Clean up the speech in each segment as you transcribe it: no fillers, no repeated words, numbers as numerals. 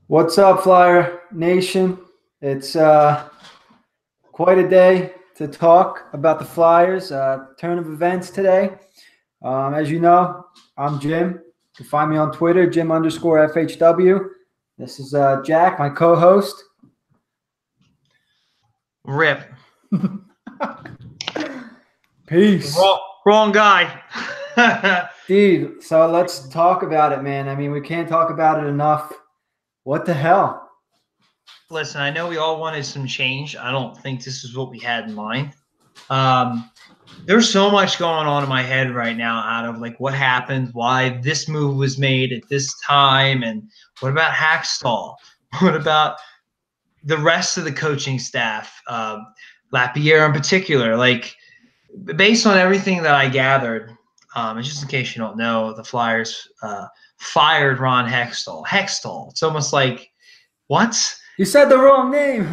What's up, Flyer Nation? It's quite a day to talk about the Flyers. Turn of events today. As you know, I'm Jim. You can find me on Twitter, Jim underscore FHW. This is Jack, my co host. Rip. Peace. Wrong guy. Dude, so let's talk about it, man. I mean, we can't talk about it enough. What the hell? Listen, I know we all wanted some change. I don't think this is what we had in mind. There's so much going on in my head right now out of like what happened, why this move was made at this time, and what about Hackstall? What about the rest of the coaching staff, Lapierre in particular? Like, based on everything that I gathered, and just in case you don't know, the Flyers fired Ron Hextall. Hextall. It's almost like, what? You said the wrong name.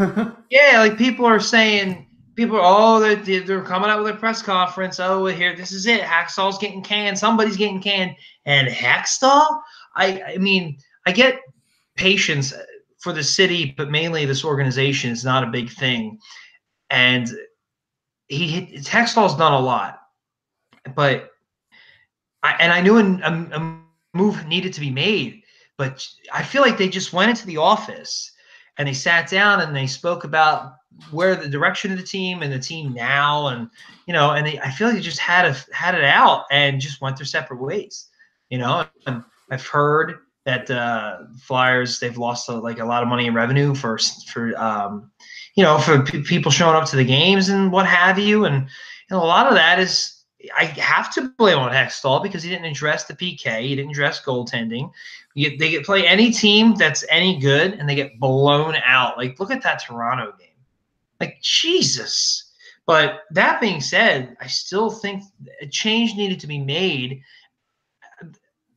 Yeah, like people are saying, they're coming out with a press conference. Oh, here, this is it. Hackstall's getting canned. Somebody's getting canned. And Hextall? I mean, I get patience for the city, but mainly this organization is not a big thing. And Hextall's done a lot, but I knew a move needed to be made, but I feel like they just went into the office and they sat down and they spoke about where the direction of the team and the team now, and I feel like they just had it out and just went their separate ways, And I've heard that Flyers, they've lost like a lot of money in revenue for people showing up to the games and what have you, and a lot of that is. I have to blame on Hextall because he didn't address the PK. He didn't address goaltending. They get play any team that's any good, and they get blown out. Like, look at that Toronto game. Like, Jesus. But that being said, I still think a change needed to be made.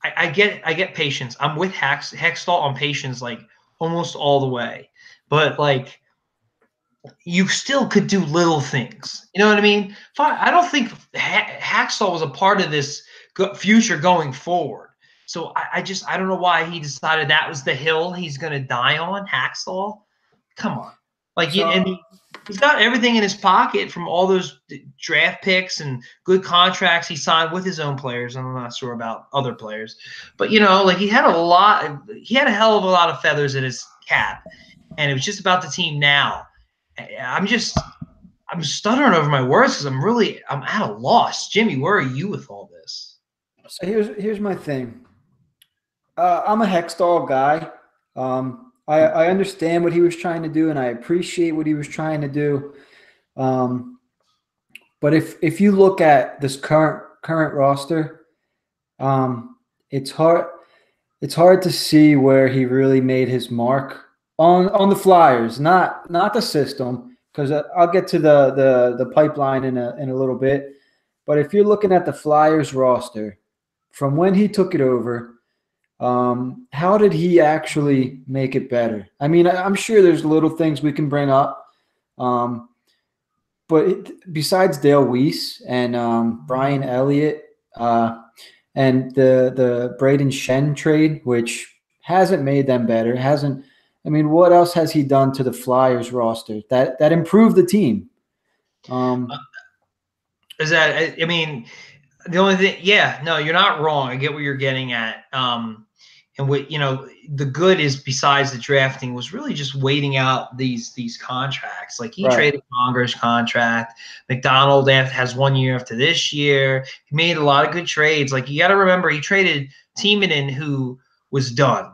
I get patience. I'm with Hextall on patience, like, almost all the way. But, like, you still could do little things. You know what I mean? I don't think Hacksaw was a part of this future going forward. So I don't know why he decided that was the hill he's going to die on, Hacksaw. Come on. And he's got everything in his pocket from all those draft picks and good contracts he signed with his own players. I'm not sure about other players. But, he had a hell of a lot of feathers in his cap. And it was just about the team now. I'm stuttering over my words because I'm at a loss. Jimmy, where are you with all this? So here's my thing. I'm a Hextall guy. I understand what he was trying to do, and I appreciate what he was trying to do. But if you look at this current roster, it's hard to see where he really made his mark on the Flyers, not the system, because I'll get to the pipeline in a little bit. But if you're looking at the Flyers roster from when he took it over, how did he actually make it better? I mean, I'm sure there's little things we can bring up, but besides Dale Weiss and Brian Elliott and the Braden Shen trade, which hasn't made them better, I mean, what else has he done to the Flyers roster that improved the team? Is that, I mean, the only thing, yeah, no, you're not wrong. I get what you're getting at. And what, the good is, besides the drafting, was really just waiting out these contracts. Like, he traded Conger's contract. McDonald has 1 year after this year. He made a lot of good trades. Like, you got to remember, he traded Timonen, who was done,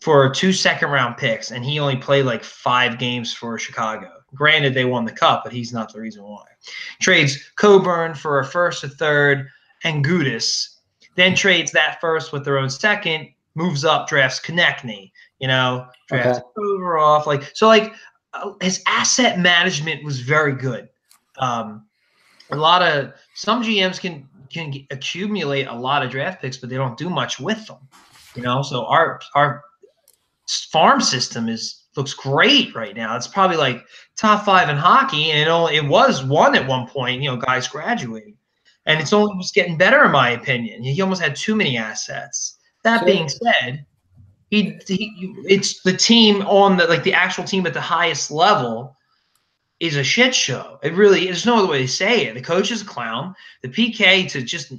for 2 second-round picks, and he only played like 5 games for Chicago. Granted, they won the cup, but he's not the reason why. Trades Coburn for a first, a third, and Gudis. Then trades that first with their own second, moves up, drafts Konechny, drafts Provorov. His asset management was very good. Some GMs can accumulate a lot of draft picks, but they don't do much with them. So our farm system looks great right now. It's probably like top 5 in hockey, and it was one at one point. Guys graduating, and it's only was getting better in my opinion. He almost had too many assets. That being said, It's the team on the actual team at the highest level is a shit show. It really, there's no other way to say it. The coach is a clown. The PK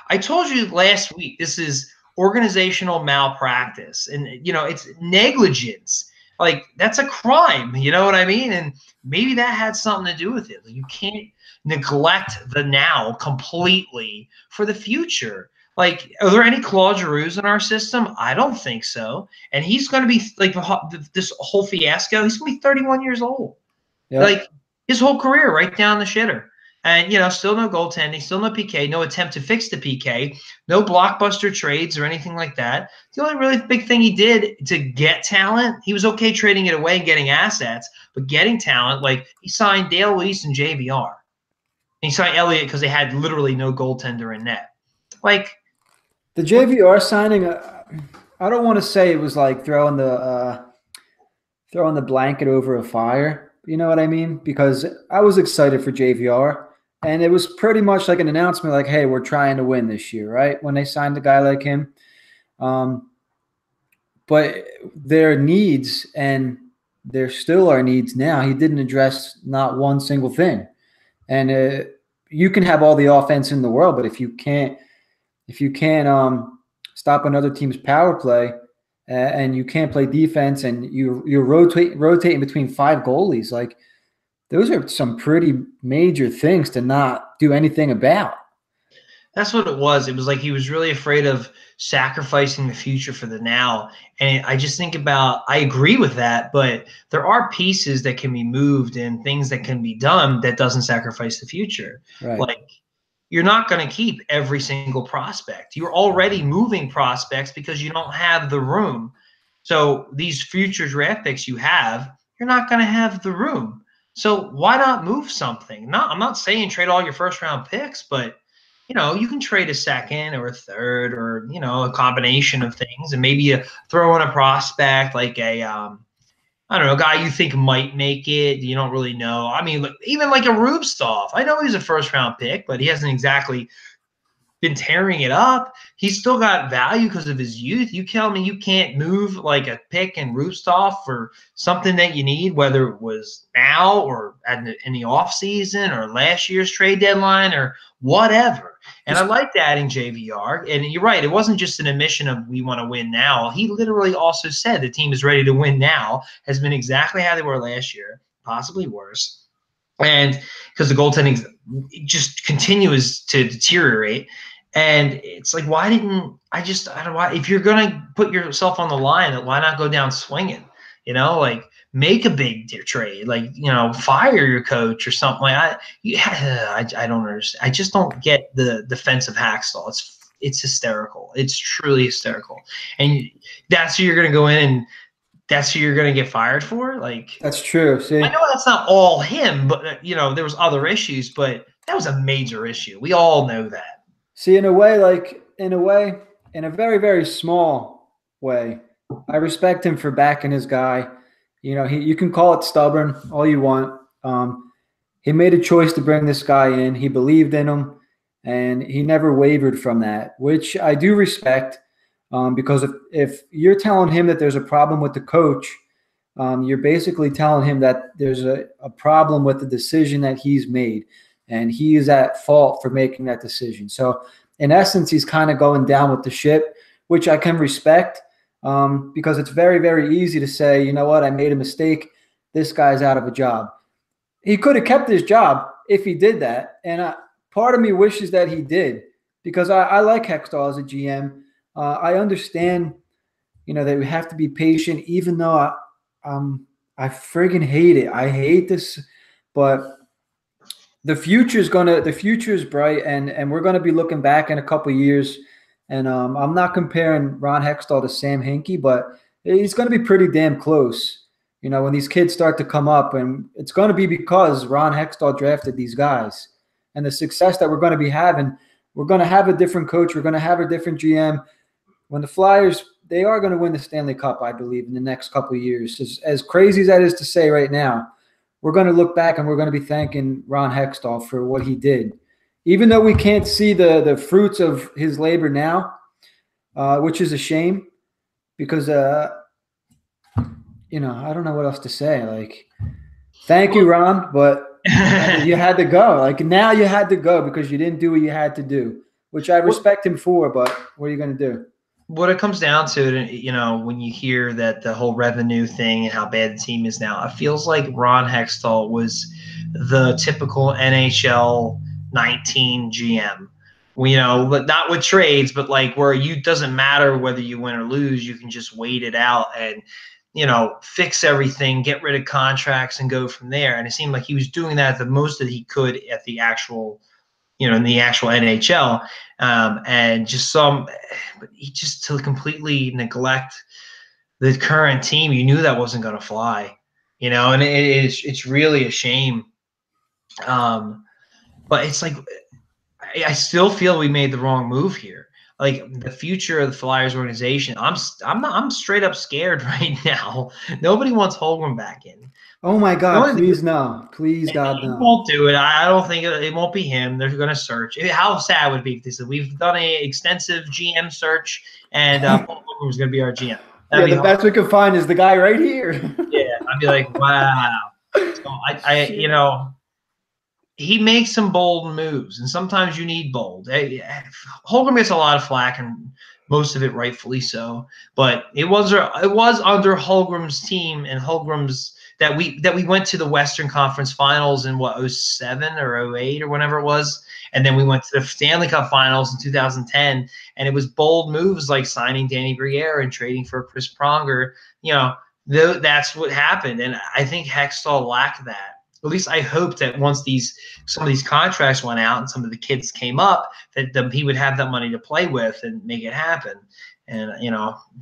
I told you last week, this is organizational malpractice, and it's negligence. Like, that's a crime. You know what I mean? And maybe that had something to do with it. You can't neglect the now completely for the future. Like, are there any Claude Giroux in our system? I don't think so. And he's going to be like this whole fiasco. He's going to be 31 years old. Yep. Like, his whole career right down the shitter. And, still no goaltending, still no PK, no attempt to fix the PK, no blockbuster trades or anything like that. The only really big thing he did to get talent, he was okay trading it away and getting assets, but getting talent, like he signed Dale Weiss and JVR. And he signed Elliott because they had literally no goaltender in net. Like, the JVR signing, I don't want to say it was like throwing the blanket over a fire. You know what I mean? Because I was excited for JVR, and it was pretty much like an announcement like, hey, we're trying to win this year, right? When they signed a guy like him. But their needs, and there still are needs now, he didn't address not one single thing. And you can have all the offense in the world, but if you can't stop another team's power play, and you can't play defense, and you're rotating between 5 goalies, like, those are some pretty major things to not do anything about. That's what it was. It was like he was really afraid of sacrificing the future for the now. And I just think I agree with that, but there are pieces that can be moved and things that can be done that doesn't sacrifice the future. Right. Like, you're not going to keep every single prospect. You're already moving prospects because you don't have the room. So these future draft picks you have, you're not going to have the room. So why not move something? I'm not saying trade all your first round picks, but you can trade a second or a third or a combination of things, and maybe you throw in a prospect like I don't know, a guy you think might make it. You don't really know. I mean, even like a Rubstov. I know he's a first-round pick, but he hasn't exactly been tearing it up. He's still got value because of his youth. You tell me you can't move like a pick and Rubstov for something that you need, whether it was now or in the offseason or last year's trade deadline or whatever. And I liked adding JVR. And you're right, it wasn't just an admission of we want to win now. He literally also said the team is ready to win now, has been exactly how they were last year, possibly worse. And because the goaltending just continues to deteriorate. And it's like, why didn't I don't know why, if you're going to put yourself on the line, why not go down swinging? Like, make a big trade, like, fire your coach or something like that. I don't understand. I just don't get the defensive Hackstall. It's hysterical. It's truly hysterical. And that's who you're going to go in and that's who you're going to get fired for? Like, that's true. See, I know that's not all him, but there was other issues, but that was a major issue. We all know that. See, in a very, very small way, I respect him for backing his guy. You can call it stubborn all you want. He made a choice to bring this guy in. He believed in him, and he never wavered from that, which I do respect. Because if you're telling him that there's a problem with the coach, you're basically telling him that there's a problem with the decision that he's made, and he is at fault for making that decision. So in essence, he's kind of going down with the ship, which I can respect, because it's very, very easy to say, you know what, I made a mistake. This guy's out of a job. He could have kept his job if he did that, and part of me wishes that he did, because I like Hextall as a GM. I understand, that we have to be patient, even though I friggin' hate it. I hate this, but the future is bright, and we're gonna be looking back in a couple of years. And I'm not comparing Ron Hextall to Sam Hinkie, but he's gonna be pretty damn close. When these kids start to come up, and it's gonna be because Ron Hextall drafted these guys, and the success that we're gonna be having. We're gonna have a different coach. We're gonna have a different GM. When the Flyers, they are going to win the Stanley Cup, I believe, in the next couple of years. As crazy as that is to say right now, we're going to look back and we're going to be thanking Ron Hextall for what he did. Even though we can't see the fruits of his labor now, which is a shame, because I don't know what else to say. Like, thank you, Ron, but you had to go. Like, now you had to go because you didn't do what you had to do, which I respect him for. But what are you going to do? What it comes down to, when you hear that the whole revenue thing and how bad the team is now, it feels like Ron Hextall was the typical NHL 19 GM. But not with trades, but like where you doesn't matter whether you win or lose, you can just wait it out and fix everything, get rid of contracts, and go from there. And it seemed like he was doing that the most that he could at the actual, in the actual NHL, and but he just to completely neglect the current team. You knew that wasn't going to fly, and it's really a shame. But it's like I still feel we made the wrong move here. Like the future of the Flyers organization, I'm straight up scared right now. Nobody wants Holmgren back in. Oh my God! Please no! Please God no! He won't do it. I don't think it won't be him. They're going to search. How sad would it be if they said we've done an extensive GM search and Paul Holmgren is going to be our GM? The best we could find is the guy right here. Yeah, I'd be like, wow. So he makes some bold moves, and sometimes you need bold. Holmgren gets a lot of flack, and most of it rightfully so. But it was under Holmgren's team and Holmgren's that we went to the Western Conference Finals in 07 or 08 or whenever it was, and then we went to the Stanley Cup Finals in 2010. And it was bold moves like signing Danny Briere and trading for Chris Pronger. That's what happened, and I think Hextall lacked that. At least I hope that once some of these contracts went out and some of the kids came up, that he would have that money to play with and make it happen. And,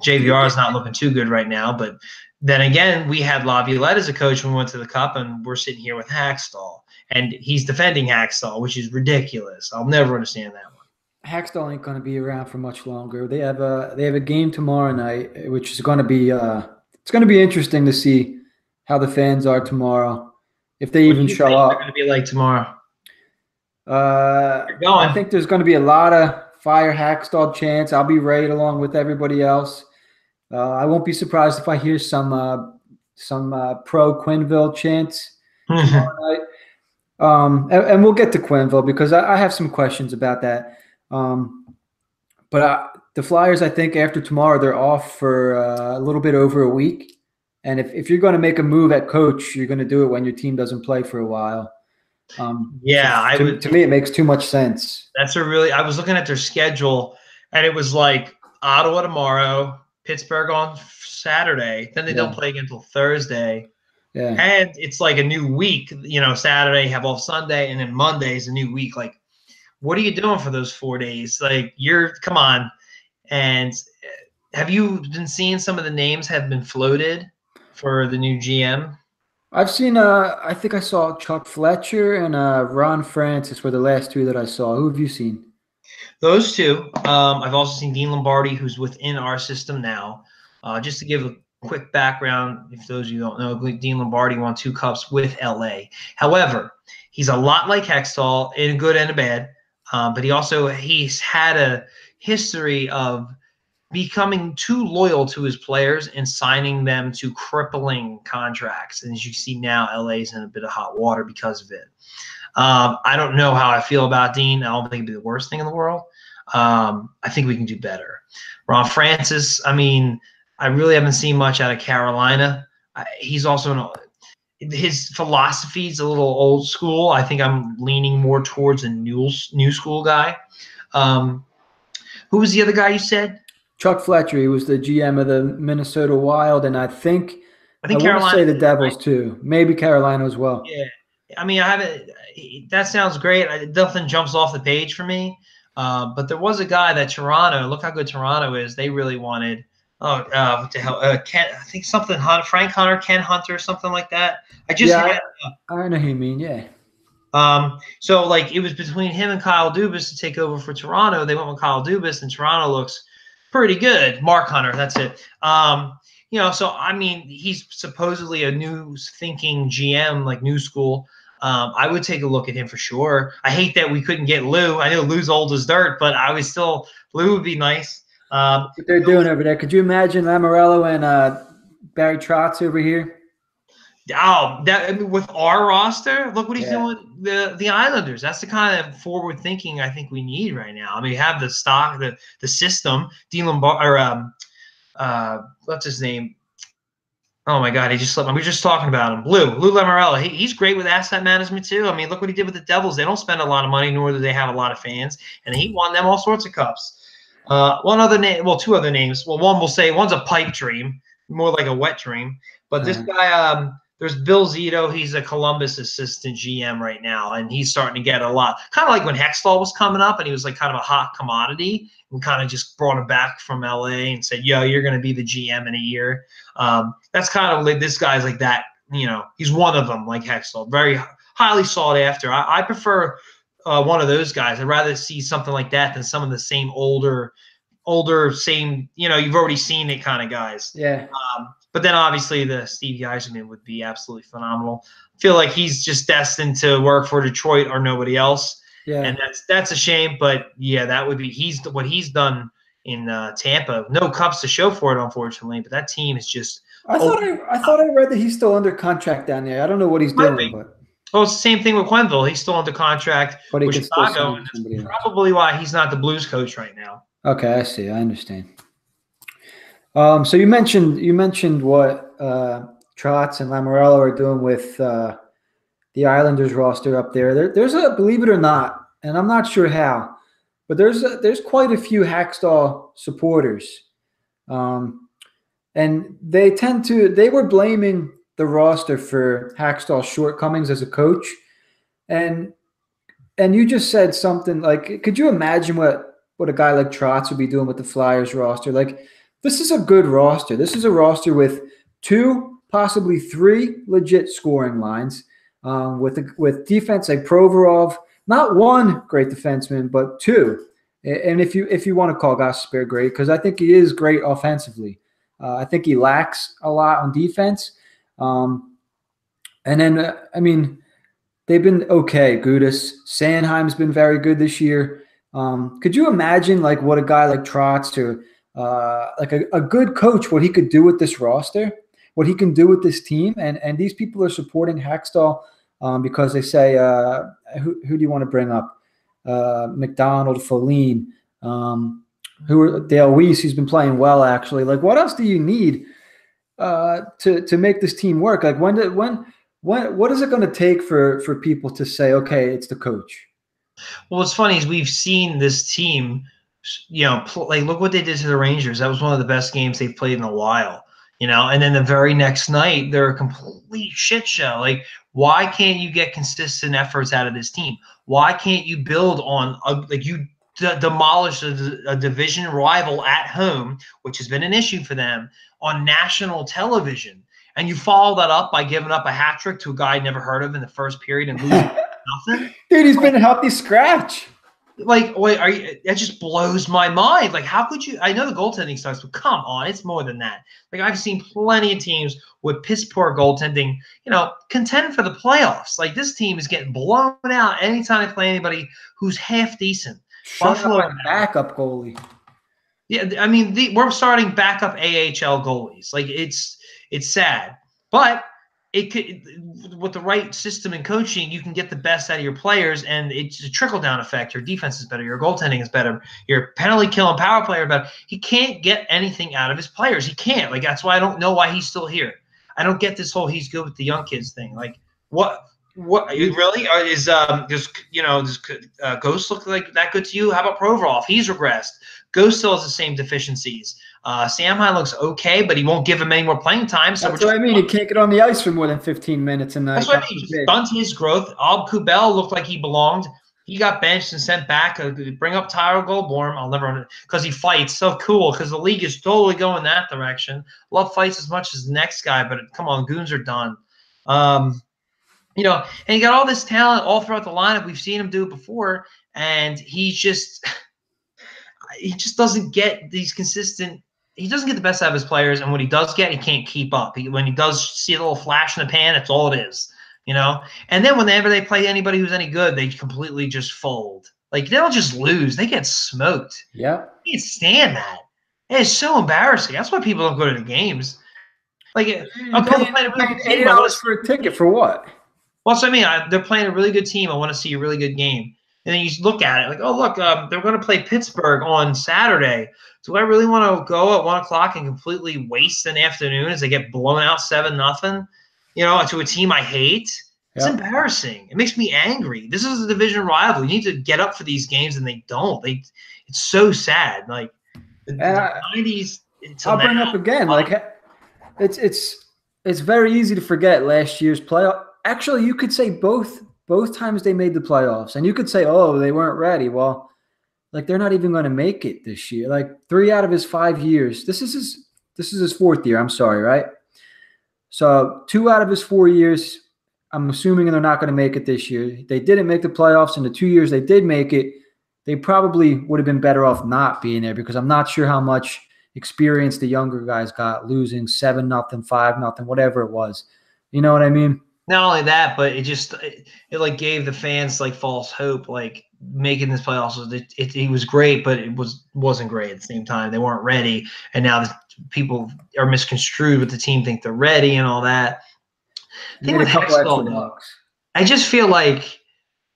JVR is not looking too good right now. But then again, we had Laviolette as a coach when we went to the Cup, and we're sitting here with Hextall. And he's defending Hextall, which is ridiculous. I'll never understand that one. Hextall ain't going to be around for much longer. They have a game tomorrow night, which is going to be it's going to be interesting to see how the fans are tomorrow. If they even show up. They're going to be like tomorrow. I think there's going to be a lot of fire Hextall chants. I'll be right along with everybody else. I won't be surprised if I hear some pro Quenneville chants tomorrow night. And we'll get to Quenneville because I have some questions about that. But the Flyers, I think after tomorrow, they're off for a little bit over a week. And if you're going to make a move at coach, you're going to do it when your team doesn't play for a while. To me, it makes too much sense. I was looking at their schedule, and it was like Ottawa tomorrow, Pittsburgh on Saturday. Then they don't play again until Thursday. Yeah. And it's like a new week. Saturday, have off Sunday, and then Monday is a new week. Like, what are you doing for those 4 days? Like, come on. And have you been seeing some of the names have been floated for the new GM? I've seen I think I saw Chuck Fletcher and Ron Francis were the last two that I saw. Who have you seen? Those two. I've also seen Dean Lombardi, who's within our system now. Just to give a quick background, if those of you don't know, Dean Lombardi won 2 cups with LA. However, he's a lot like Hextall in a good and a bad, but he's had a history of becoming too loyal to his players and signing them to crippling contracts. And as you see now, LA's in a bit of hot water because of it. I don't know how I feel about Dean. I don't think it'd be the worst thing in the world. I think we can do better. Ron Francis, I really haven't seen much out of Carolina. He's also his philosophy is a little old school. I think I'm leaning more towards a new school guy. Who was the other guy you said? Chuck Fletcher. He was the GM of the Minnesota Wild, and I think Carolina, want to say the Devils right? too. Maybe Carolina as well. Yeah. I haven't – that sounds great. Nothing jumps off the page for me. But there was a guy that Toronto – look how good Toronto is. They really wanted what the hell? I think something Frank Hunter, Ken Hunter, something like that. I know who you mean, yeah. So, like, it was between him and Kyle Dubas to take over for Toronto. They went with Kyle Dubas, and Toronto looks – pretty good. Mark Hunter, that's it. He's supposedly a new thinking GM, like new school. I would take a look at him for sure. I hate that we couldn't get Lou. I know Lou's old as dirt, but Lou would be nice. What they're doing over there. Could you imagine Lamoriello and Barry Trotz over here? Oh, that I mean, with our roster, look what he's Yeah. doing with the Islanders. That's the kind of forward thinking I think we need right now. I mean, you have the stock, the system. Dean Lombard or what's his name? Oh my God, he just slipped. We were just talking about him. Lou Lamoriello. He's great with asset management too. I mean, look what he did with the Devils. They don't spend a lot of money, nor do they have a lot of fans, and he won them all sorts of cups. One other name, well, two other names. Well, one will say one's a pipe dream, more like a wet dream. But this guy, there's Bill Zito. He's a Columbus assistant GM right now, and he's starting to get a lot. Kind of like when Hextall was coming up, and he was like kind of a hot commodity. We kind of just brought him back from LA and said, "Yo, you're going to be the GM in a year." That's kind of like this guy's like that. You know, he's one of them, like Hextall, very highly sought after. I prefer one of those guys. I'd rather see something like that than some of the same older, same, you've already seen it kind of guys. Yeah. But then obviously the Stevie Yzerman would be absolutely phenomenal. I feel like he's just destined to work for Detroit or nobody else. Yeah. And that's a shame. But yeah, that would be what he's done in Tampa. No cups to show for it, unfortunately. But that team is just. I thought I read that he's still under contract down there. I don't know what he's doing, but. Well, it's the same thing with Quenneville. He's still under contract with Chicago, and that's probably why he's not the Blues coach right now. Okay, I see. I understand. So you mentioned what Trotz and Lamoriello are doing with the Islanders roster up there. There's a, believe it or not, and I'm not sure how, but there's quite a few Hackstall supporters, and they were blaming the roster for Hackstall's shortcomings as a coach. And you just said something like, could you imagine what a guy like Trotz would be doing with the Flyers roster? Like, this is a good roster. This is a roster with 2, possibly 3 legit scoring lines, with defense like Provorov, not 1 great defenseman, but 2. And if you want to call Gostisbehere great, because I think he is great offensively. I think he lacks a lot on defense. And then, I mean, they've been okay. Gudas, Sanheim's been very good this year. Could you imagine like what a guy like Trotz or like a good coach, what he could do with this roster, what he can do with this team? And these people are supporting Hackstall because they say, who do you want to bring up? McDonald, Foligno, Dale Weiss, he's been playing well actually. Like, what else do you need to make this team work? Like, what is it going to take for people to say, okay, it's the coach? Well, what's funny is we've seen this team, like look what they did to the Rangers. That was one of the best games they've played in a while, and then the very next night, they're a complete shit show. Like, why can't you get consistent efforts out of this team? Why can't you build on, you demolish a division rival at home, which has been an issue for them, on national television, and you follow that up by giving up a hat trick to a guy I'd never heard of in the first period and losing nothing? Dude, he's been a healthy scratch. Like, wait, that just blows my mind. Like, how could you? I know the goaltending sucks, but come on, it's more than that. Like, I've seen plenty of teams with piss poor goaltending, contend for the playoffs. Like, this team is getting blown out anytime they play anybody who's half decent. Buffalo backup goalie. Yeah, I mean, we're starting backup AHL goalies. Like, it's sad, but it could, with the right system and coaching, you can get the best out of your players, and it's a trickle down effect. Your defense is better, your goaltending is better, your penalty kill and power play are better. He can't get anything out of his players. He can't. Like, that's why I don't know why he's still here. I don't get this whole he's good with the young kids thing. Like, what really is does Ghost look like that good to you? How about Provorov? He's regressed. Ghost still has the same deficiencies. Samheim looks okay, but he won't give him any more playing time. So that's what I mean. He can't get on the ice for more than 15 minutes. That's what I mean. He stunts his growth. Ob Kubel looked like he belonged. He got benched and sent back. Bring up Tyler Goldborn. I'll never, because he fights. So cool, because the league is totally going that direction. Love fights as much as the next guy, but come on, goons are done. And he got all this talent all throughout the lineup. We've seen him do it before, and he just doesn't get these consistent. He doesn't get the best out of his players, and what he does get, he can't keep up. When he does see a little flash in the pan, that's all it is, And then whenever they play anybody who's any good, they completely just fold. Like, they don't just lose; they get smoked. Yeah, You can't stand that. It's so embarrassing. That's why people don't go to the games. Like, okay, You're they're playing a really paying good team. I want $80 to for a ticket for what? Well, so I mean, they're playing a really good team. I want to see a really good game. And then you look at it like, oh, look, they're going to play Pittsburgh on Saturday. Do I really want to go at 1 o'clock and completely waste an afternoon as they get blown out 7-0? To a team I hate. It's embarrassing. It makes me angry. This is a division rival. You need to get up for these games, and they don't. It's so sad. Like the 90s. I'll bring up again. Like it's very easy to forget last year's playoff. Actually, you could say both times they made the playoffs, and you could say, oh, they weren't ready. Well, like they're not even going to make it this year. Like 3 out of his 5 years. This is his 4th year. I'm sorry, right? So 2 out of his 4 years, I'm assuming they're not going to make it this year. They didn't make the playoffs in the 2 years they did make it. They probably would have been better off not being there because I'm not sure how much experience the younger guys got losing 7-0, 5-0, whatever it was. You know what I mean? Not only that, but it like gave the fans like false hope. Like making this playoffs, it was great, but it wasn't great at the same time. They weren't ready, and now people are misconstrued with the team think they're ready and all that. I just feel like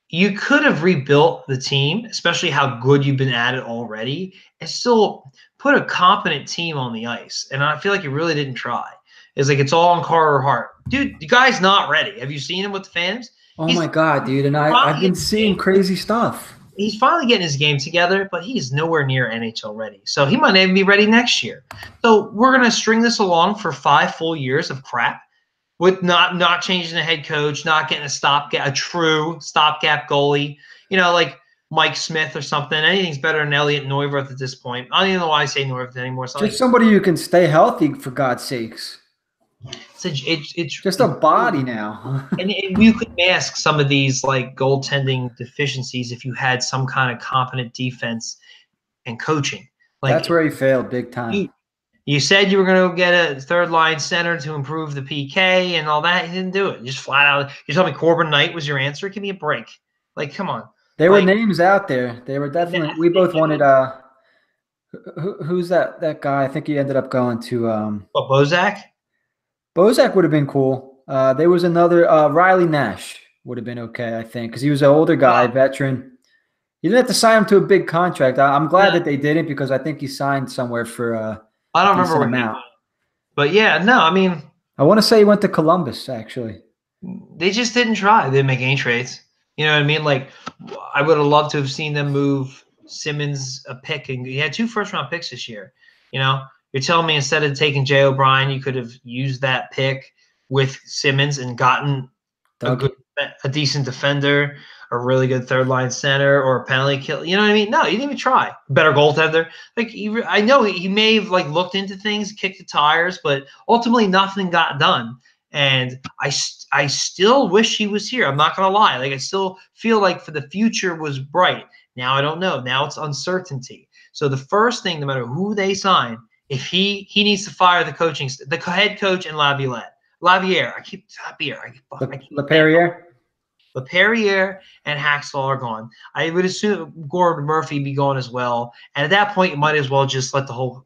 you could have rebuilt the team, especially how good you've been at it already, and still put a competent team on the ice. And I feel like you really didn't try. It's like it's all on Carter Hart. Dude, the guy's not ready. Have you seen him with the fans? Oh, my God, dude. And I've been seeing crazy stuff. He's finally getting his game together, but he's nowhere near NHL ready. So he might not even be ready next year. So we're going to string this along for 5 full years of crap with not changing the head coach, not getting a true stopgap goalie, like Mike Smith or something. Anything's better than Elliot Neuwirth at this point. I don't even know why I say Neuwirth anymore. Just somebody who can stay healthy, for God's sakes. It's just a body now. and you could mask some of these like goaltending deficiencies if you had some kind of competent defense and coaching. Like that's where he failed big time. You said you were going to get a third-line center to improve the PK and all that. You didn't do it. You just flat out. You told me Corbin Knight was your answer. Give me a break. Like, come on. There were names out there. They were definitely. We both wanted. Who's that guy? I think he ended up going to. Bozak. Bozak would have been cool. There was another Riley Nash would have been okay, I think, because he was an older guy, veteran. You didn't have to sign him to a big contract. I'm glad that they didn't because I think he signed somewhere for. I don't remember what but yeah, no, I mean, I want to say he went to Columbus. Actually, they just didn't try. They didn't make any trades. You know what I mean? Like, I would have loved to have seen them move Simmons a pick, and he had 2 first-round picks this year. You're telling me instead of taking Jay O'Brien, you could have used that pick with Simmons and gotten a decent defender, a really good third-line center, or a penalty kill. You know what I mean? No, you didn't even try. Better goaltender. Like I know he may have like looked into things, kicked the tires, but ultimately nothing got done. And I still wish he was here. I'm not gonna lie. Like I still feel like for the future was bright. Now I don't know. Now it's uncertainty. So the first thing, no matter who they sign, if he needs to fire the head coach and Lavier. Laperriere and Haxtell are gone. I would assume Gordon Murphy be gone as well. And at that point, you might as well just let the whole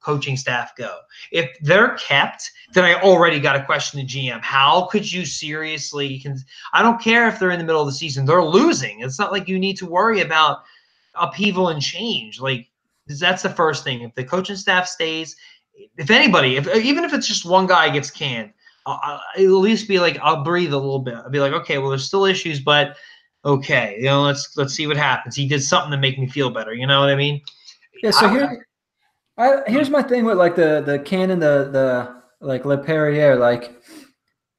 coaching staff go. If they're kept, then I already got to question the GM. How could you seriously? I don't care if they're in the middle of the season. They're losing. It's not like you need to worry about upheaval and change. Like that's the first thing. If the coaching staff stays, if anybody, even if it's just one guy gets canned, I'll at least be like, I'll breathe a little bit. I'll be like, okay, well, there's still issues, but okay, let's see what happens. He did something to make me feel better. You know what I mean? Yeah. So here's my thing with like the Cannon, the like Laperriere. Like,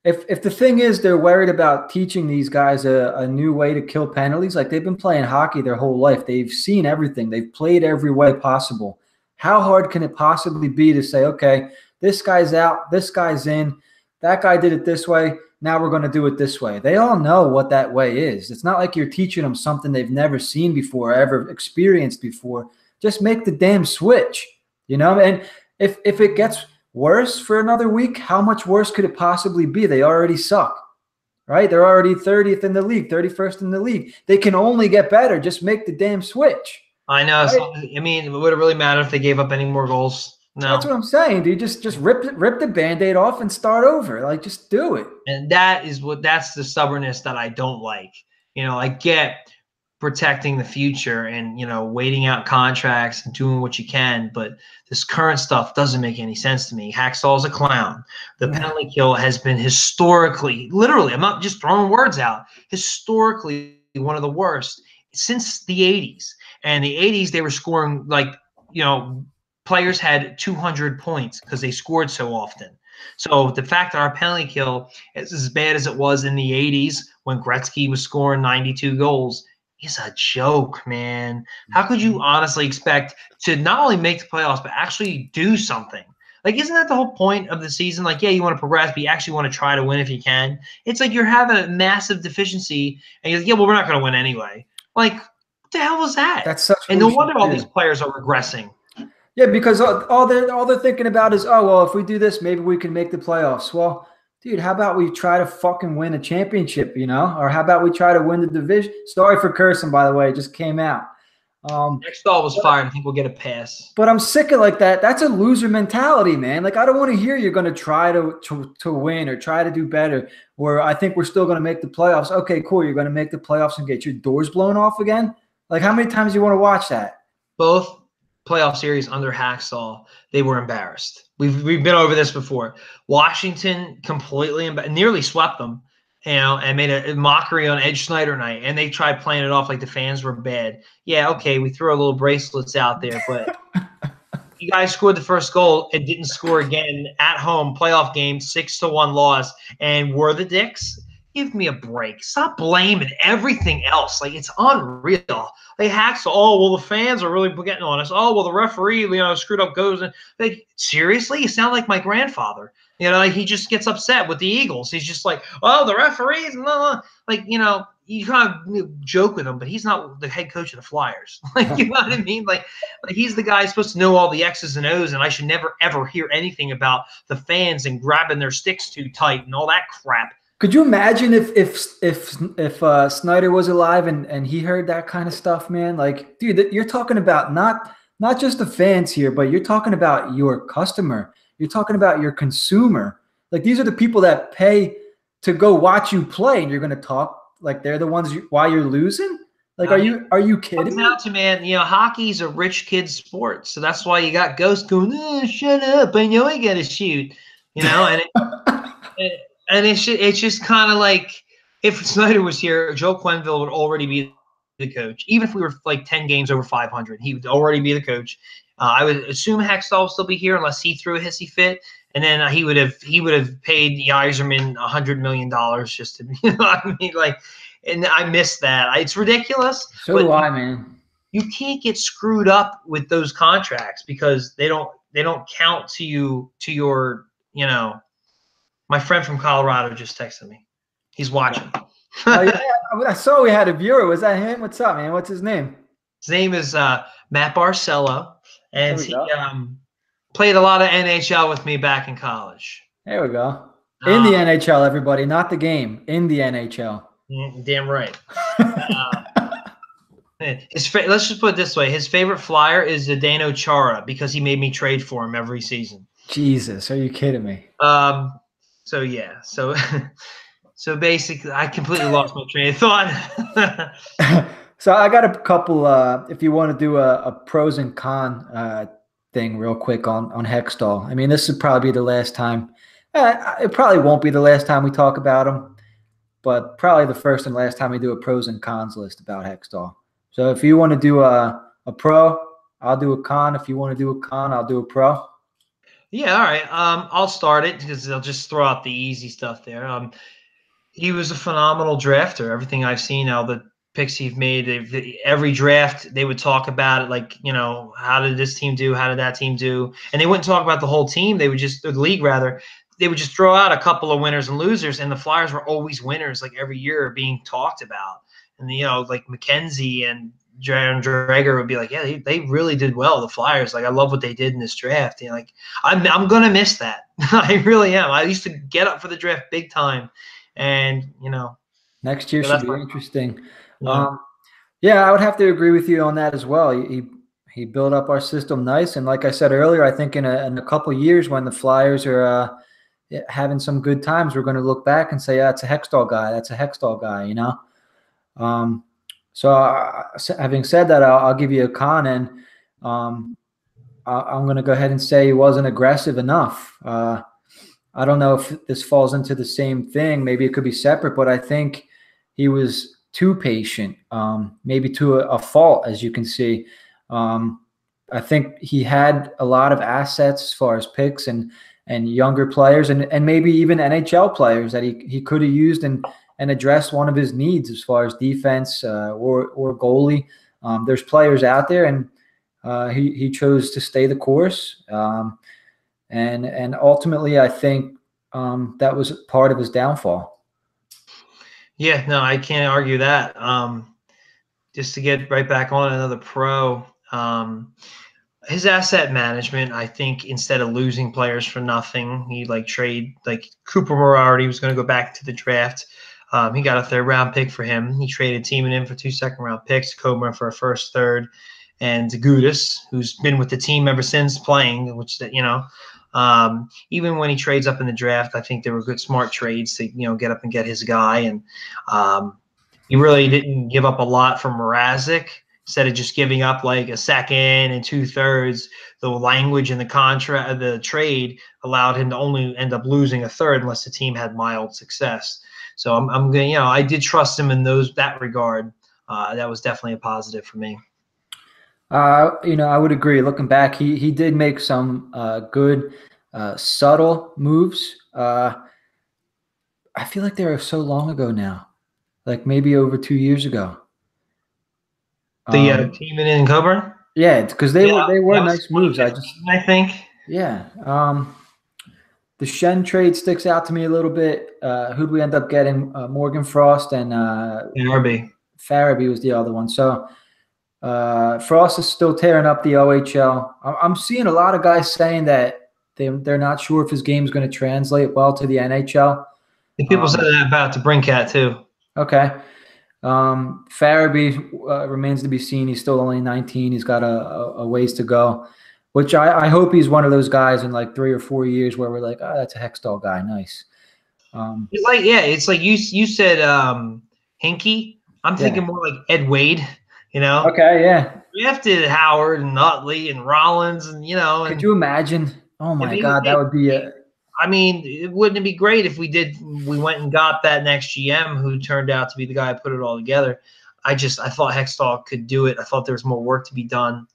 if the thing is they're worried about teaching these guys a new way to kill penalties, like they've been playing hockey their whole life. They've seen everything. They've played every way possible. How hard can it possibly be to say, okay, this guy's out, this guy's in, that guy did it this way, now we're going to do it this way. They all know what that way is. It's not like you're teaching them something they've never seen before, ever experienced before. Just make the damn switch, And if it gets worse for another week, how much worse could it possibly be? They already suck, right? They're already 30th in the league, 31st in the league. They can only get better. Just make the damn switch. I know. Right? So, I mean, would it really matter if they gave up any more goals? That's No. what I'm saying, dude. Just rip the Band-Aid off and start over. Like, just do it. And that's the stubbornness that I don't like. I get protecting the future and, waiting out contracts and doing what you can, but this current stuff doesn't make any sense to me. Hacksaw is a clown. The penalty kill has been historically, literally, I'm not just throwing words out, historically one of the worst since the 80s. And the 80s, they were scoring players had 200 points because they scored so often. So the fact that our penalty kill is as bad as it was in the 80s when Gretzky was scoring 92 goals is a joke, man. How could you honestly expect to not only make the playoffs, but actually do something? Like, isn't that the whole point of the season? Like, yeah, you want to progress, but you actually want to try to win if you can. It's like you're having a massive deficiency, and you're like, yeah, well, we're not going to win anyway. Like, what the hell was that? That's such and no wonder all these players are regressing. Yeah, because all they're thinking about is, oh, well, if we do this, maybe we can make the playoffs. Well, dude, how about we try to fucking win a championship, Or how about we try to win the division? Sorry for cursing, by the way. It just came out. Hextall was fired. I think we'll get a pass. But I'm sick of like that. That's a loser mentality, man. Like, I don't want to hear you're going to try to win or try to do better, or I think we're still going to make the playoffs. Okay, cool. You're going to make the playoffs and get your doors blown off again? Like, how many times do you want to watch that? Both playoff series under Hacksaw, they were embarrassed. We've been over this before. Washington completely nearly swept them, and made a mockery on Ed Schneider night, and they tried playing it off like the fans were bad. Yeah, okay, we threw our little bracelets out there, but you guys scored the first goal and didn't score again at home, playoff game, 6-1 loss, and were the dicks? Give me a break. Stop blaming everything else. Like, it's unreal. They Hacksaw. Oh, well, the fans are really getting on us. Oh, well, the referee, screwed up goes. And like, seriously? You sound like my grandfather. Like, he just gets upset with the Eagles. He's just like, oh, the referees. Blah, blah. Like, you kind of joke with him, but he's not the head coach of the Flyers. Like, you know what I mean? Like he's the guy supposed to know all the X's and O's, and I should never, ever hear anything about the fans and grabbing their sticks too tight and all that crap. Could you imagine if Snyder was alive and he heard that kind of stuff, man? Like, dude, you're talking about not just the fans here, but you're talking about your customer. You're talking about your consumer. Like, these are the people that pay to go watch you play, and you're going to talk like they're the ones why you're losing. Like, are you kidding me? Out to, man, hockey's a rich kid's sport, so that's why you got Ghost going, oh, shut up, I know I got to shoot, and And it's just kind of like, if Snyder was here, Joe Quenneville would already be the coach. Even if we were like 10 games over 500, he would already be the coach. I would assume Hextall will still be here unless he threw a hissy fit, and then he would have paid Yzerman $100 million just to, what I mean, like, and I miss that. It's ridiculous. So do I, man. You can't get screwed up with those contracts because they don't count to your My friend from Colorado just texted me. He's watching. Oh, yeah. I saw we had a viewer. Was that him? What's up, man? What's his name? His name is Matt Barcelo, and he played a lot of NHL with me back in college. There we go. In the NHL, everybody, not the game. In the NHL. Damn right. Let's just put it this way. His favorite Flyer is Zdeno Chara because he made me trade for him every season. Jesus, are you kidding me? So yeah, so basically, I completely lost my train of thought. So I got a couple. If you want to do a pros and con thing real quick on Hextall. I mean, this would probably be the last time. It probably won't be the last time we talk about him, but probably the first and last time we do a pros and cons list about Hextall. So if you want to do a pro, I'll do a con. If you want to do a con, I'll do a pro. Yeah, all right. I'll start it because I'll just throw out the easy stuff there. He was a phenomenal drafter. Everything I've seen, all the picks he's made, every draft they would talk about it, like, how did this team do? How did that team do? And they wouldn't talk about the whole team. They would just, the league rather, they would just throw out a couple of winners and losers, and the Flyers were always winners, like every year being talked about. And, like McKenzie and Jaron Drager would be like, yeah, they really did well, the Flyers. Like, I love what they did in this draft. Like, I'm going to miss that. I really am. I used to get up for the draft big time. And, next year should be interesting. Yeah. Yeah, I would have to agree with you on that as well. He built up our system nice, and like I said earlier, I think in a couple of years when the Flyers are having some good times, we're going to look back and say, "Yeah, that's a Hextall guy. That's a Hextall guy." You know. Um, so having said that, I'll give you a con, and I'm going to go ahead and say he wasn't aggressive enough. I don't know if this falls into the same thing. Maybe it could be separate, but I think he was too patient, maybe to a fault, as you can see. Um, I think he had a lot of assets as far as picks and younger players and maybe even NHL players that he could have used and addressed one of his needs as far as defense or goalie. There's players out there, and he chose to stay the course. And ultimately, I think that was part of his downfall. Yeah, no, I can't argue that. Just to get right back on another pro, his asset management, I think instead of losing players for nothing, he trade Cooper Morardi was going to go back to the draft. He got a 3rd round pick for him. He traded Timonen in for 2 second round picks, Coburn for a 1st, 3rd, and Gudis, who's been with the team ever since playing, even when he trades up in the draft, I think they were good, smart trades to, get up and get his guy. And he really didn't give up a lot for Mrazek. Instead of just giving up like a 2nd and 2/3, the language in the contract, the trade allowed him to only end up losing a 3rd unless the team had mild success. So I'm going, I did trust him in that regard. That was definitely a positive for me. I would agree. Looking back, he did make some good, subtle moves. I feel like they were so long ago now, like maybe over 2 years ago. The team in Coburn? Yeah, because they were nice moves. I think. Yeah. The Schenn trade sticks out to me a little bit. Who'd we end up getting? Morgan Frost and Farabee was the other one. So Frost is still tearing up the OHL. I'm seeing a lot of guys saying that they're not sure if his game's going to translate well to the NHL. And people said that about DeBrincat too. Okay. Farabee remains to be seen. He's still only 19. He's got a ways to go, which I hope he's one of those guys in like 3 or 4 years where we're like, oh, that's a Hextall guy. Nice. It's like you said Hinkie. I'm thinking more like Ed Wade, Okay, yeah. Drafted Howard and Utley and Rollins and Could you imagine? Oh my God, that would be wouldn't it be great if we went and got that next GM who turned out to be the guy who put it all together. I thought Hextall could do it. I thought there was more work to be done.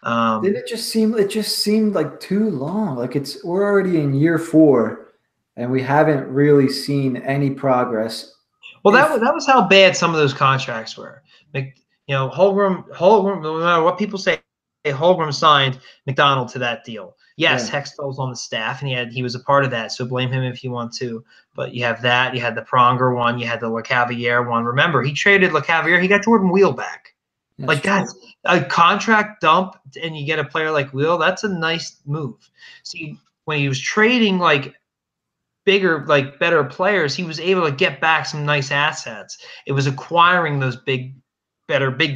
Did it just seemed like too long? Like we're already in year 4 and we haven't really seen any progress. Well, that was how bad some of those contracts were. Holmgren, no matter what people say, Holmgren signed McDonald to that deal. Yes, yeah. Hextall's on the staff, and he was a part of that, so blame him if you want to. But you have that. You had the Pronger one. You had the LeCavalier one. Remember, he traded LeCavalier. He got Jordan Wheel back. That's a contract dump, and you get a player like Wheel. That's a nice move. See, when he was trading bigger, better players, he was able to get back some nice assets. It was acquiring those big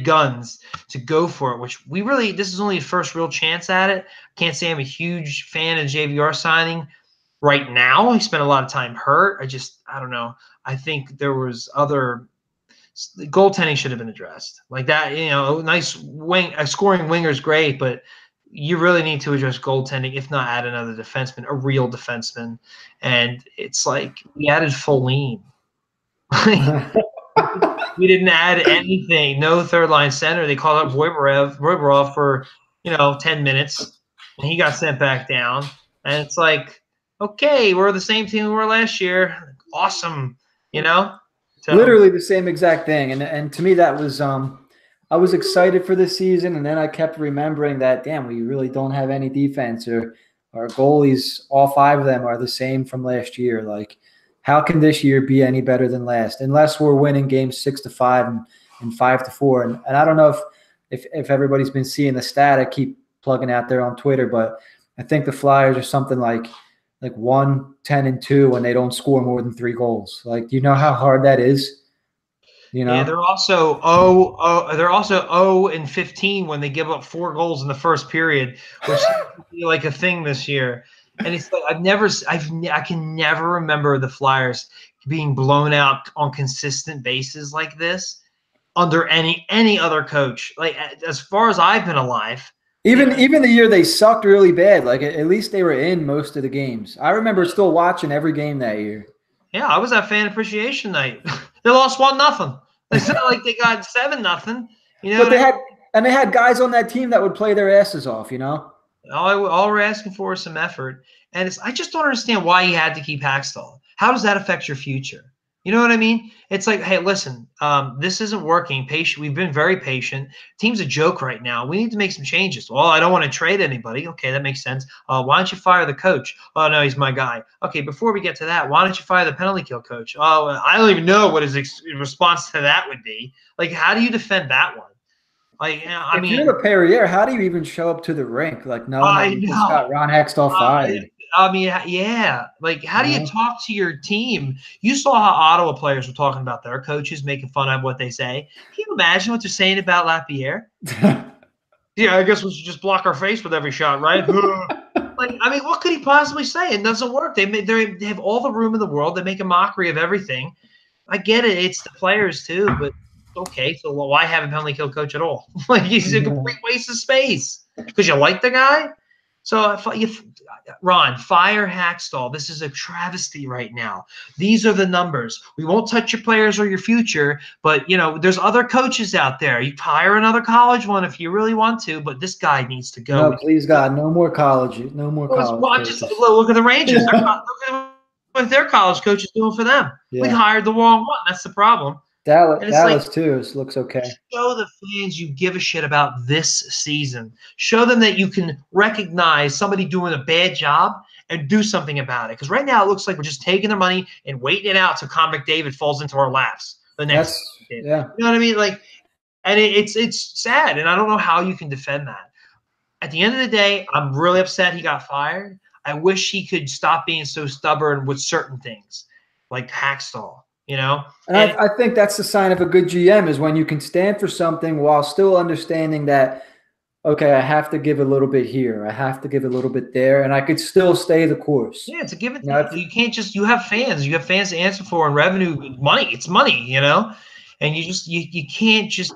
guns to go for it, which this is only his first real chance at it. Can't say I'm a huge fan of JVR signing right now. He spent a lot of time hurt. I don't know. I think there was goaltending should have been addressed like that. Nice scoring winger is great, but you really need to address goaltending, if not add another defenseman, a real defenseman. And it's like we added Folene. We didn't add anything. No 3rd-line center. They called up Voiborov for 10 minutes, and he got sent back down. And it's like, okay, we're the same team we were last year. Awesome, So, literally the same exact thing. And to me, that was I was excited for this season, and then I kept remembering that, damn, we really don't have any defense, or our goalies, all 5 of them are the same from last year. Like, how can this year be any better than last? Unless we're winning games 6-5 and 5-4. And I don't know if everybody's been seeing the stat I keep plugging out there on Twitter, but I think the Flyers are something like 1-10-2 when they don't score more than 3 goals. Like, do you know how hard that is? You Yeah, know, they're also 0-15 when they give up 4 goals in the first period, which seems to be like a thing this year. And it's like I can never remember the Flyers being blown out on consistent basis like this under any other coach. Like as far as I've been alive. even the year they sucked really bad, like at least they were in most of the games. I remember still watching every game that year. Yeah, I was at fan appreciation night. They lost 1-0. It's not like they got 7-0. You know, But they had guys on that team that would play their asses off. You know. all we're asking for is some effort. And I just don't understand why he had to keep Hackstall. How does that affect your future? You know what I mean? It's like, hey, listen, this isn't working. Patient. We've been very patient. Team's a joke right now. We need to make some changes. Well, I don't want to trade anybody. Okay, that makes sense. Why don't you fire the coach? Oh, no, he's my guy. Okay, before we get to that, why don't you fire the penalty kill coach? Oh, I don't even know what his response to that would be. Like, how do you defend that one? Like, I mean, if you're Perrier, how do you even show up to the rink like knowing that you just got Ron Hextall fired? I mean, yeah. Like, how do you talk to your team? You saw how Ottawa players were talking about their coaches, making fun of what they say. Can you imagine what they're saying about Lapierre? Yeah, I guess we should just block our face with every shot, right? Like, I mean, what could he possibly say? It doesn't work. They have all the room in the world. They make a mockery of everything. I get it. It's the players too, but okay. So why have a penalty kill coach at all? Like, he's a complete waste of space because you like the guy. So Ron, fire Hackstall. This is a travesty right now. These are the numbers. We won't touch your players or your future, but, you know, there's other coaches out there. You hire another college one if you really want to, but this guy needs to go. No, please, God, no more college. No more college. Well, just look at the Rangers. Look at what their college coach is doing for them. Yeah. We hired the wrong one. That's the problem. Dallas too looks okay. Show the fans you give a shit about this season. Show them that you can recognize somebody doing a bad job and do something about it. Because right now it looks like we're just taking their money and waiting it out till Conor McDavid falls into our laps. Yeah. You know what I mean? Like, and it's sad, and I don't know how you can defend that. At the end of the day, I'm really upset he got fired. I wish he could stop being so stubborn with certain things, like Hackstall. You know, and I think that's the sign of a good GM is when you can stand for something while still understanding that, okay, I have to give a little bit here, I have to give a little bit there, and I could still stay the course. Yeah, it's a give and take. You can't just you have fans to answer for, and revenue, money. It's money, you know, and you can't just.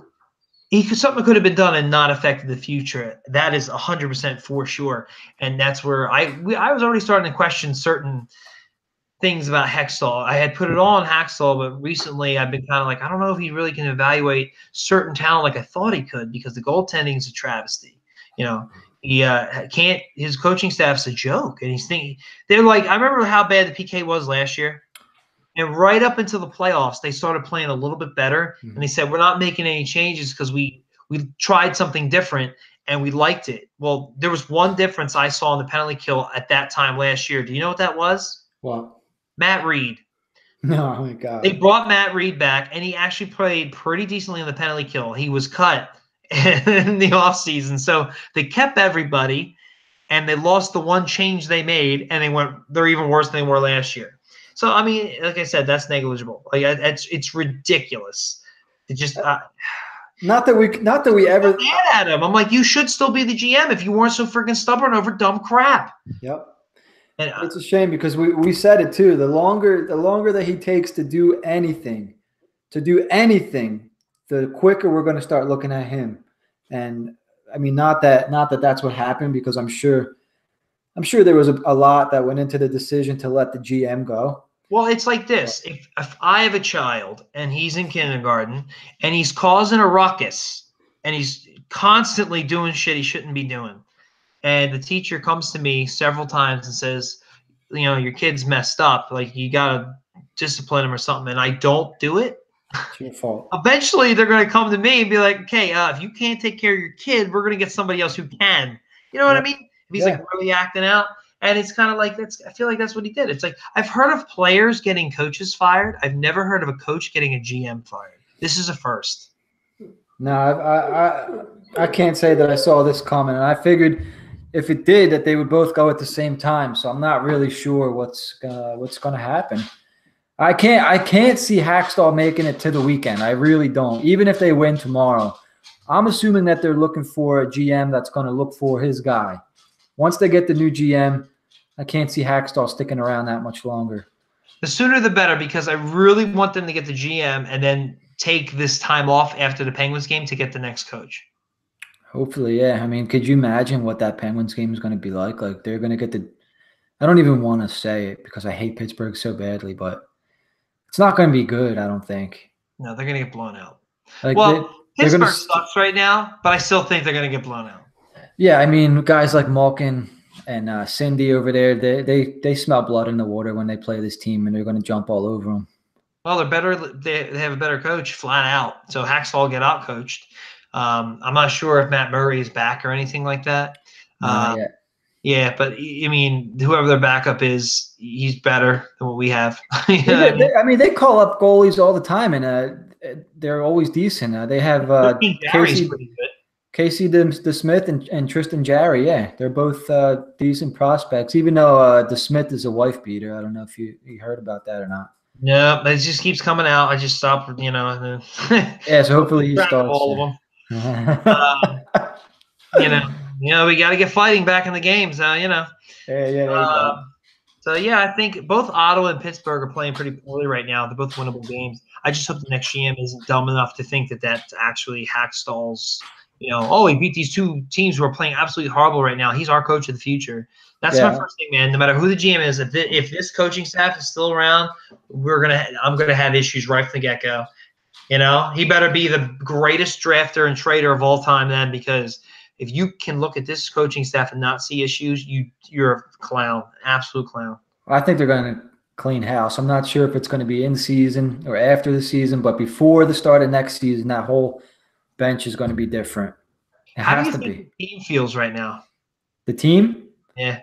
Something could have been done and not affected the future. That is 100% for sure, and that's where I was already starting to question certain things about Hextall. I had put it all on Hackstall, but recently I've been kind of like, I don't know if he really can evaluate certain talent like I thought he could, because the goaltending is a travesty. You know, he can't. His coaching staff's a joke, and he's thinking they're like. I remember how bad the PK was last year, and right up until the playoffs, they started playing a little bit better, and they said we're not making any changes because we tried something different and we liked it. Well, there was one difference I saw in the penalty kill at that time last year. Do you know what that was? What? Matt Reed. No, oh my God. They brought Matt Reed back, and he actually played pretty decently in the penalty kill. He was cut in the offseason. So they kept everybody, and they lost the one change they made, and they're even worse than they were last year. So, I mean, like I said, that's negligible. Like, it's ridiculous. It just not that we ever mad at him. I'm like, you should still be the GM if you weren't so freaking stubborn over dumb crap. Yep. And it's a shame because we said it too. The longer that he takes to do anything, the quicker we're going to start looking at him. And I mean, not that that's what happened, because I'm sure there was a lot that went into the decision to let the GM go. Well, it's like this. If I have a child and he's in kindergarten and he's causing a ruckus and he's constantly doing shit he shouldn't be doing, and the teacher comes to me several times and says, you know, your kid's messed up, like you got to discipline him or something, and I don't do it, it's your fault. Eventually they're going to come to me and be like, okay, if you can't take care of your kid, we're going to get somebody else who can. You know what I mean? If he's like really acting out. And it's kind of like I feel like that's what he did. It's like I've heard of players getting coaches fired. I've never heard of a coach getting a GM fired. This is a first. No, I can't say that I saw this coming. And I figured if it did, that they would both go at the same time. So I'm not really sure what's going to happen. I can't see Hackstall making it to the weekend. I really don't. Even if they win tomorrow, I'm assuming that they're looking for a GM that's going to look for his guy. Once they get the new GM, I can't see Hackstall sticking around that much longer. The sooner the better, because I really want them to get the GM and then take this time off after the Penguins game to get the next coach. Hopefully, yeah. I mean, could you imagine what that Penguins game is going to be like? Like, they're going to get the – I don't even want to say it because I hate Pittsburgh so badly, but it's not going to be good, I don't think. No, they're going to get blown out. Like, well, Pittsburgh sucks right now, but I still think they're going to get blown out. Yeah, I mean, guys like Malkin and Cindy over there, they smell blood in the water when they play this team, and they're going to jump all over them. Well, they're better. They have a better coach, flat out. So Hackstall will get out coached. I'm not sure if Matt Murray is back or anything like that. Yeah, but I mean, whoever their backup is, he's better than what we have. I mean, they call up goalies all the time, and they're always decent. They have Casey DeSmith and Tristan Jarry. Yeah, they're both decent prospects, even though DeSmith is a wife beater. I don't know if you heard about that or not. No, it just keeps coming out. I just stopped, Yeah, so hopefully he starts. All of them. We got to get fighting back in the games. Yeah. So yeah, I think both Ottawa and Pittsburgh are playing pretty poorly right now. They're both winnable games. I just hope the next GM isn't dumb enough to think that that's actually Hackstall's. He beat these two teams who are playing absolutely horrible right now. He's our coach of the future. That's my first thing, man. No matter who the GM is, if this coaching staff is still around, I'm gonna have issues right from the get-go. He better be the greatest drafter and trader of all time then, because if you can look at this coaching staff and not see issues, you're a clown, absolute clown. I think they're going to clean house. I'm not sure if it's going to be in season or after the season, but before the start of next season, that whole bench is going to be different. How do you think the team feels right now? The team? Yeah.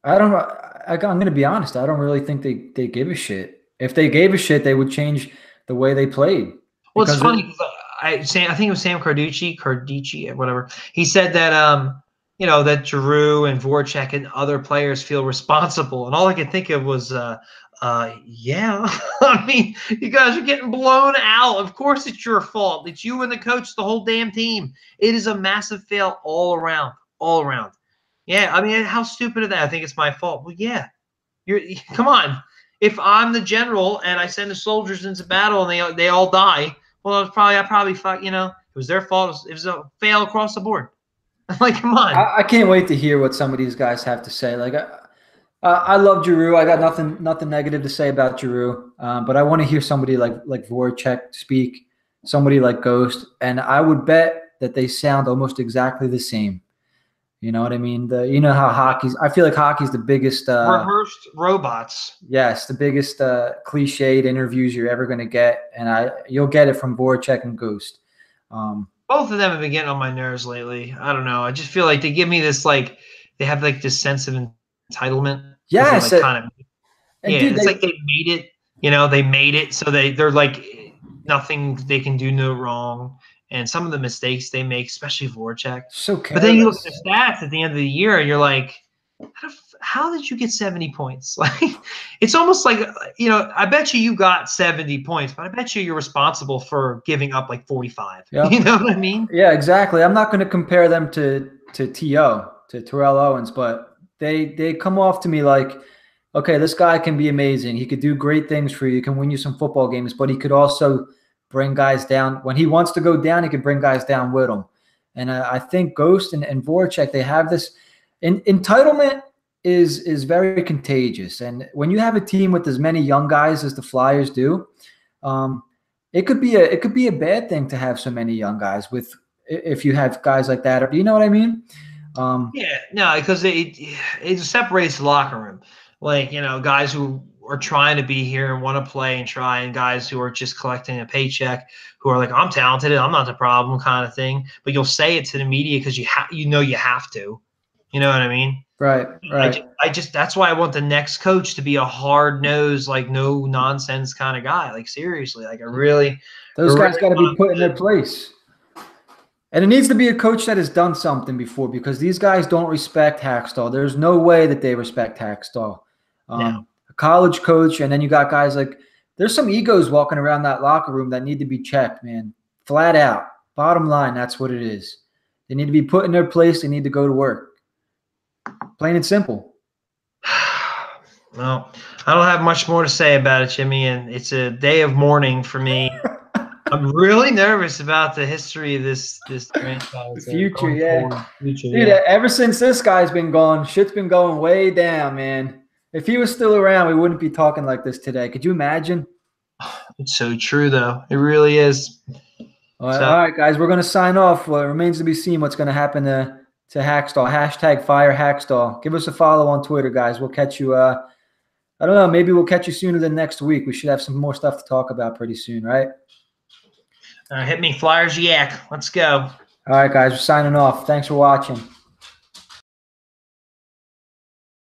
I don't know. I'm going to be honest. I don't really think they give a shit. If they gave a shit, they would change the way they played. Well, it's funny because I think it was Sam Carducci, whatever. He said that that Giroux and Voracek and other players feel responsible, and all I could think of was, yeah. I mean, you guys are getting blown out. Of course, it's your fault. It's you and the coach, the whole damn team. It is a massive fail all around. Yeah, I mean, how stupid is that? I think it's my fault. Well, yeah, come on. If I'm the general and I send the soldiers into battle and they all die, well, I probably thought, it was their fault. It was a fail across the board. Like, come on. I can't wait to hear what some of these guys have to say. Like, I love Giroux. I got nothing negative to say about Giroux, but I want to hear somebody like Voracek speak, somebody like Ghost, and I would bet that they sound almost exactly the same. You know what I mean? How I feel like hockey's the biggest rehearsed robots. Yes, the biggest cliched interviews you're ever going to get, and you'll get it from Voracek and Ghost. Both of them have been getting on my nerves lately. I don't know. I just feel like they give me this they have this sense of entitlement. Yes, dude, it's like they made it. They made it, so they're like nothing they can do no wrong. And some of the mistakes they make, especially Voracek. So careless. But then you look at the stats at the end of the year, and you're like, how did you get 70 points? Like, it's almost like, I bet you got 70 points, but I bet you're responsible for giving up like 45. Yep. You know what I mean? Yeah, exactly. I'm not going to compare them to Terrell Owens, but they come off to me like, okay, this guy can be amazing. He could do great things for you. He can win you some football games, but he could also bring guys down. When he wants to go down, he can bring guys down with him. And I think Ghost and Voracek, they have this entitlement is very contagious. And when you have a team with as many young guys as the Flyers do, it could be a bad thing to have so many young guys if you have guys like that. Do you know what I mean? Because it separates the locker room. Like, guys who are trying to be here and want to play and try, and guys who are just collecting a paycheck who are like, I'm talented and I'm not the problem kind of thing. But you'll say it to the media because you have to. You know what I mean? Right. That's why I want the next coach to be a hard-nosed, like, no nonsense kind of guy. Like, seriously, like, those guys got to be put in their place. And it needs to be a coach that has done something before, because these guys don't respect Hackstall. There's no way that they respect Hackstall. No. college coach, and then you got guys like there's some egos walking around that locker room that need to be checked, man. Flat out. Bottom line, that's what it is. They need to be put in their place. They need to go to work. Plain and simple. Well, I don't have much more to say about it, Jimmy, and it's a day of mourning for me. I'm really nervous about the history of this franchise. The future, yeah. Dude, ever since this guy's been gone, shit's been going way down, man. If he was still around, we wouldn't be talking like this today. Could you imagine? It's so true, though. It really is. All right, guys, we're going to sign off. Well, it remains to be seen what's going to happen to Hackstall. Hashtag fire Hackstall. Give us a follow on Twitter, guys. We'll catch you. I don't know. Maybe we'll catch you sooner than next week. We should have some more stuff to talk about pretty soon, right? Hit me, Flyers Yak. Let's go. All right, guys, we're signing off. Thanks for watching.